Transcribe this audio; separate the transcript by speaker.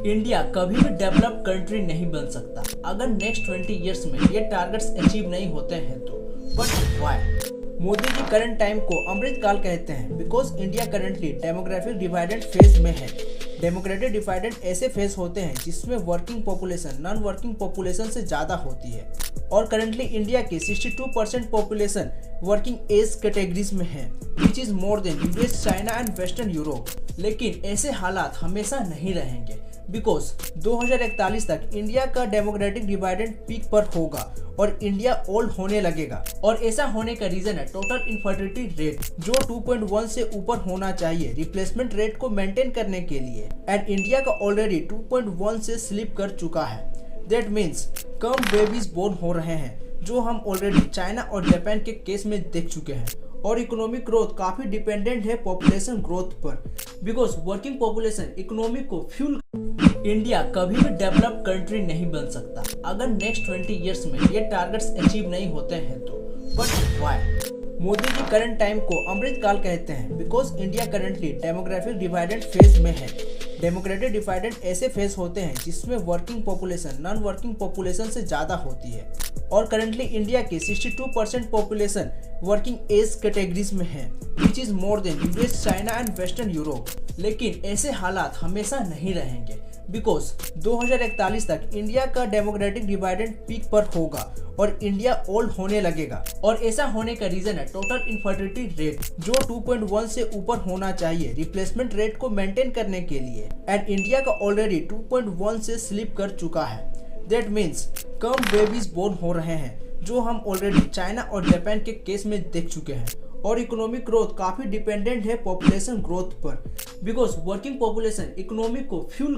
Speaker 1: India कभी भी developed country नहीं बन सकता अगर नेक्स्ट 20 इयर्स में ये टारगेट्स अचीव नहीं होते हैं तो। But why? Modi ji current time को अमृत काल कहते हैं because India currently demographic divided phase में है। डेमोग्राफिक डिवाइडेड ऐसे फेज होते हैं जिसमें working population non working population से ज़्यादा होती है और करंटली इंडिया की 62% पॉपुलेशन वर्किंग एज कैटेगरीज में है which is more than US, China and western Europe. लेकिन ऐसे हालात हमेशा नहीं रहेंगे बिकॉज 2041 तक इंडिया का डेमोग्राफिक डिवाइडेड पीक पर होगा और इंडिया ओल्ड होने लगेगा। और ऐसा होने का रीजन है टोटल इनफर्टिलिटी रेट जो 2.1 से ऊपर होना चाहिए रिप्लेसमेंट रेट को मेंटेन करने के लिए एंड इंडिया का ऑलरेडी 2.1 से स्लिप कर चुका है। दैट मीन्स कम बेबीज बोर्न हो रहे हैं जो हम ऑलरेडी चाइना और जापान के केस में देख चुके हैं। और इकोनॉमिक ग्रोथ काफी डिपेंडेंट है पॉपुलेशन ग्रोथ पर बिकॉज वर्किंग पॉपुलेशन इकोनॉमी को फ्यूल। इंडिया कभी भी डेवलप्ड कंट्री नहीं बन सकता अगर नेक्स्ट 20 इयर्स में ये टारगेट्स अचीव नहीं होते हैं तो। But why? Modi ji current time को अमृत काल कहते हैं because India currently demographic divided phase में है। डेमोग्राफिक डिवाइडेड ऐसे फेज होते हैं जिसमें working population non working population से ज़्यादा होती है और करंटली इंडिया की 62% पॉपुलेशन वर्किंग एज कैटेगरीज में है which is more than US, China and western Europe. लेकिन ऐसे हालात हमेशा नहीं रहेंगे बिकॉज 2041 तक इंडिया का डेमोग्राफिक डिवाइडेड पीक पर होगा और इंडिया ओल्ड होने लगेगा। और ऐसा होने का रीजन है टोटल इनफर्टिलिटी रेट जो 2.1 से ऊपर होना चाहिए रिप्लेसमेंट रेट को मेंटेन करने के लिए एंड इंडिया का ऑलरेडी 2.1 से स्लिप कर चुका है। दैट मीन्स कम बेबीज बोर्न हो रहे हैं जो हम ऑलरेडी चाइना और जापान के केस में देख चुके हैं। और इकोनॉमिक ग्रोथ काफी डिपेंडेंट है पॉपुलेशन ग्रोथ पर बिकॉज वर्किंग पॉपुलेशन इकोनॉमी को फ्यूल